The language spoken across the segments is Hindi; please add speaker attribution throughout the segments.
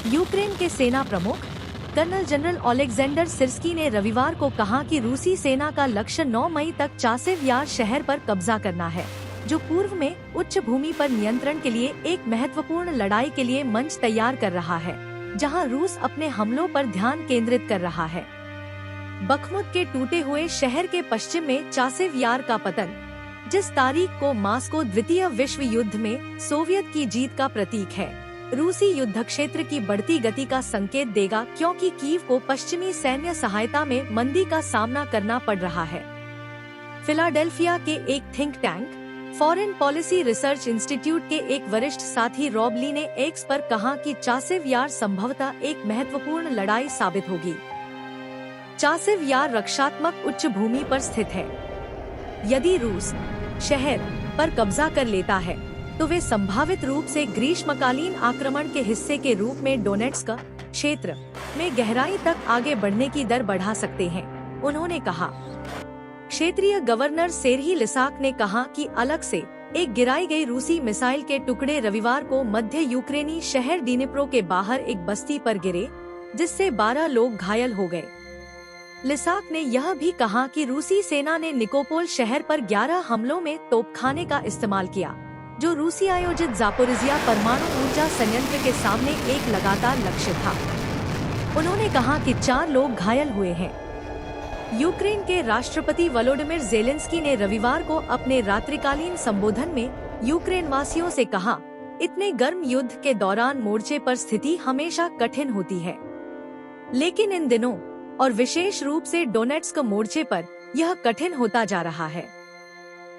Speaker 1: यूक्रेन के सेना प्रमुख कर्नल जनरल ओलेक्जेंडर सिर्स्की ने रविवार को कहा कि रूसी सेना का लक्ष्य 9 मई तक चासिव यार शहर पर कब्जा करना है, जो पूर्व में उच्च भूमि पर नियंत्रण के लिए एक महत्वपूर्ण लड़ाई के लिए मंच तैयार कर रहा है, जहां रूस अपने हमलों पर ध्यान केंद्रित कर रहा है। बखमुत के टूटे हुए शहर के पश्चिम में चासिव यार का पतन, जिस तारीख को मास्को द्वितीय विश्व युद्ध में सोवियत की जीत का प्रतीक है, रूसी युद्ध क्षेत्र की बढ़ती गति का संकेत देगा, क्योंकि कीव को पश्चिमी सैन्य सहायता में मंदी का सामना करना पड़ रहा है। फिलाडेल्फिया के एक think tank foreign policy research institute के एक वरिष्ठ साथी रॉब ली ने एक्स पर कहा कि चासिव यार संभवतः एक महत्वपूर्ण लड़ाई साबित होगी। चासिव यार रक्षात्मक उच्च भूमि पर स्थित है। यदि रूस शहर पर कब्जा कर लेता है तो वे संभावित रूप से ग्रीष्मकालीन आक्रमण के हिस्से के रूप में डोनेट्स्क क्षेत्र में गहराई तक आगे बढ़ने की दर बढ़ा सकते हैं, उन्होंने कहा। क्षेत्रीय गवर्नर सेर्ही लिसाक ने कहा कि अलग से एक गिराई गई रूसी मिसाइल के टुकड़े रविवार को मध्य यूक्रेनी शहर डिनिप्रो के बाहर एक बस्ती पर गिरे, जिससे 12 लोग घायल हो गए। लिसाक ने यह भी कहा कि रूसी सेना ने निकोपोल शहर पर 11 हमलों में तोपखाने का इस्तेमाल किया, जो रूसी आयोजित जापोरिजिया परमाणु ऊर्जा संयंत्र के सामने एक लगातार लक्ष्य था। उन्होंने कहा कि 4 लोग घायल हुए हैं। यूक्रेन के राष्ट्रपति वोलोडिमिर ज़ेलेंस्की ने रविवार को अपने रात्रिकालीन संबोधन में यूक्रेन वासियों से कहा, इतने गर्म युद्ध के दौरान मोर्चे पर स्थिति हमेशा कठिन होती है, लेकिन इन दिनों और विशेष रूप से डोनेट्स्क मोर्चे पर यह कठिन होता जा रहा है।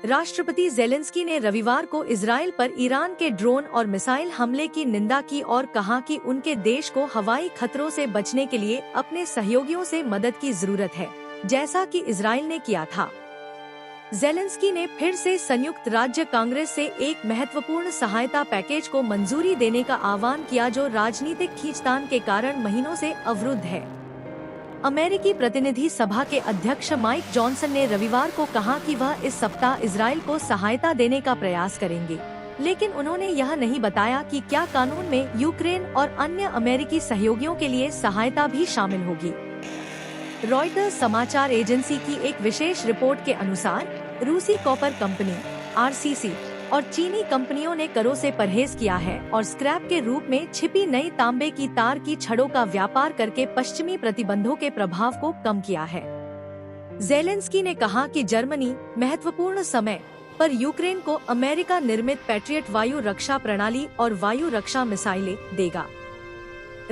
Speaker 1: राष्ट्रपति ज़ेलेंस्की ने रविवार को इजराइल पर ईरान के ड्रोन और मिसाइल हमले की निंदा की और कहा कि उनके देश को हवाई खतरों से बचने के लिए अपने सहयोगियों से मदद की जरूरत है, जैसा कि इजराइल ने किया था। ज़ेलेंस्की ने फिर से संयुक्त राज्य कांग्रेस से एक महत्वपूर्ण सहायता पैकेज को मंजूरी देने का आह्वान किया, जो राजनीतिक खींचतान के कारण महीनों से अवरुद्ध है। अमेरिकी प्रतिनिधि सभा के अध्यक्ष माइक जॉनसन ने रविवार को कहा कि वह इस सप्ताह इजराइल को सहायता देने का प्रयास करेंगे, लेकिन उन्होंने यह नहीं बताया कि क्या कानून में यूक्रेन और अन्य अमेरिकी सहयोगियों के लिए सहायता भी शामिल होगी। रॉयटर्स समाचार एजेंसी की एक विशेष रिपोर्ट के अनुसार रूसी कॉपर कंपनी RCC और चीनी कंपनियों ने करों से परहेज किया है और स्क्रैप के रूप में छिपी नई तांबे की तार की छड़ों का व्यापार करके पश्चिमी प्रतिबंधों के प्रभाव को कम किया है। ज़ेलेंस्की ने कहा कि जर्मनी महत्वपूर्ण समय पर यूक्रेन को अमेरिका निर्मित पैट्रियट वायु रक्षा प्रणाली और वायु रक्षा मिसाइलें देगा।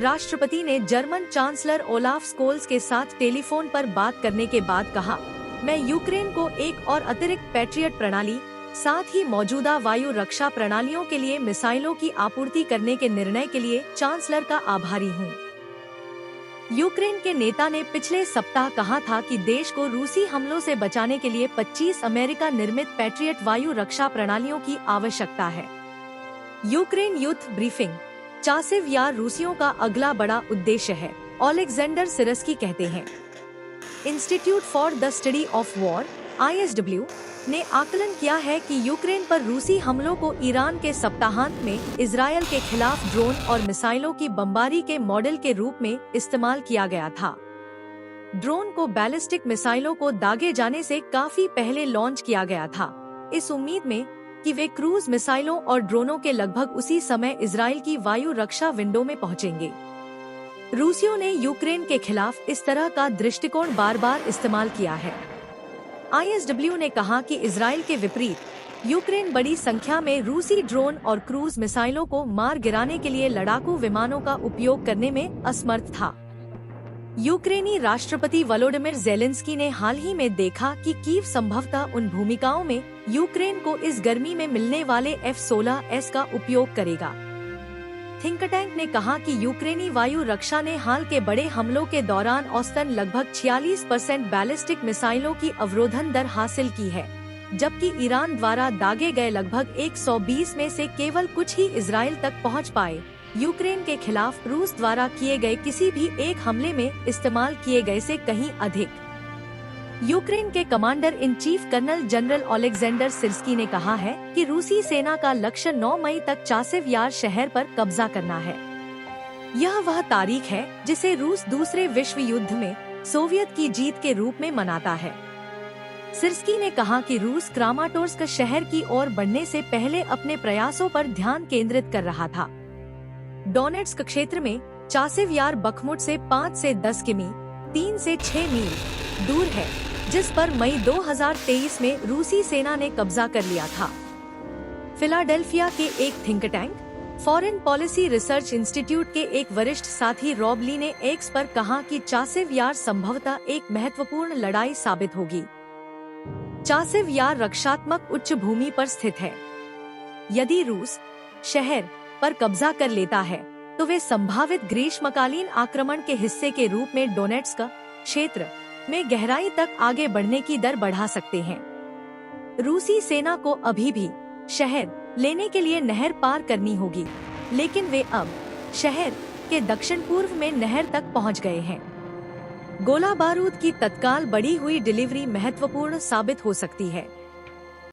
Speaker 1: राष्ट्रपति ने जर्मन चांसलर ओलाफ स्कोल्स के साथ टेलीफोन पर बात करने के बाद कहा, मैं यूक्रेन को एक और अतिरिक्त पैट्रियट प्रणाली, साथ ही मौजूदा वायु रक्षा प्रणालियों के लिए मिसाइलों की आपूर्ति करने के निर्णय के लिए चांसलर का आभारी हूं। यूक्रेन के नेता ने पिछले सप्ताह कहा था कि देश को रूसी हमलों से बचाने के लिए 25 अमेरिका निर्मित पैट्रियट वायु रक्षा प्रणालियों की आवश्यकता है। यूक्रेन युद्ध ब्रीफिंग, चासिव यार रूसियों का अगला बड़ा उद्देश्य है, ओलेक्जेंडर सिर्स्की कहते हैं। Institute for the study of war ISW ने आकलन किया है कि यूक्रेन पर रूसी हमलों को ईरान के सप्ताहांत में इजरायल के खिलाफ ड्रोन और मिसाइलों की बमबारी के मॉडल के रूप में इस्तेमाल किया गया था। ड्रोन को बैलिस्टिक मिसाइलों को दागे जाने से काफी पहले लॉन्च किया गया था, इस उम्मीद में कि वे क्रूज मिसाइलों और ड्रोनों के लगभग उसी समय इजरायल की वायु रक्षा विंडो में पहुंचेंगे। रूसियों ने यूक्रेन के खिलाफ इस तरह का दृष्टिकोण बार बार इस्तेमाल किया है। ISW ने कहा कि इजरायल के विपरीत यूक्रेन बड़ी संख्या में रूसी ड्रोन और क्रूज मिसाइलों को मार गिराने के लिए लड़ाकू विमानों का उपयोग करने में असमर्थ था। यूक्रेनी राष्ट्रपति वोलोडिमिर ज़ेलेंस्की ने हाल ही में देखा कि कीव संभवतः उन भूमिकाओं में यूक्रेन को इस गर्मी में मिलने वाले F-16S का उपयोग करेगा। थिंक टैंक ने कहा कि यूक्रेनी वायु रक्षा ने हाल के बड़े हमलों के दौरान औसतन लगभग 46% बैलिस्टिक मिसाइलों की अवरोधन दर हासिल की है, जबकि ईरान द्वारा दागे गए लगभग 120 में से केवल कुछ ही इजराइल तक पहुंच पाए। यूक्रेन के खिलाफ रूस द्वारा किए गए किसी भी एक हमले में इस्तेमाल किए गए से कहीं अधिक। यूक्रेन के commander in chief colonel general Oleksandr Syrskyi ने कहा है कि रूसी सेना का लक्ष्य 9 मई तक चासिव यार शहर पर कब्जा करना है। यह वह तारीख है जिसे रूस दूसरे विश्व युद्ध में सोवियत की जीत के रूप में मनाता है। सिर्स्की ने कहा कि रूस क्रामाटोर्स्क शहर की ओर बढ़ने से पहले अपने प्रयासों पर ध्यान केंद्रित कर रहा था। डोनेट्स्क क्षेत्र में चासिव यार बखमुट से 5 से 10 किमी 3 से 6 मील दूर है, जिस पर मई 2023 में रूसी सेना ने कब्जा कर लिया था। फिलाडेल्फिया के एक think tank foreign policy research institute के एक वरिष्ठ साथी रॉब ली ने एक्स पर कहा कि चासिव यार संभवतः एक महत्वपूर्ण लड़ाई साबित होगी। चासिव यार रक्षात्मक उच्च भूमि पर स्थित है। यदि रूस शहर पर कब्जा कर लेता है तो वे संभावित ग्रीष्मकालीन आक्रमण के हिस्से के रूप में डोनेट्स्क क्षेत्र में गहराई तक आगे बढ़ने की दर बढ़ा सकते हैं। रूसी सेना को अभी भी शहर लेने के लिए नहर पार करनी होगी, लेकिन वे अब शहर के दक्षिण पूर्व में नहर तक पहुंच गए हैं। गोला बारूद की तत्काल बढ़ी हुई डिलीवरी महत्वपूर्ण साबित हो सकती है।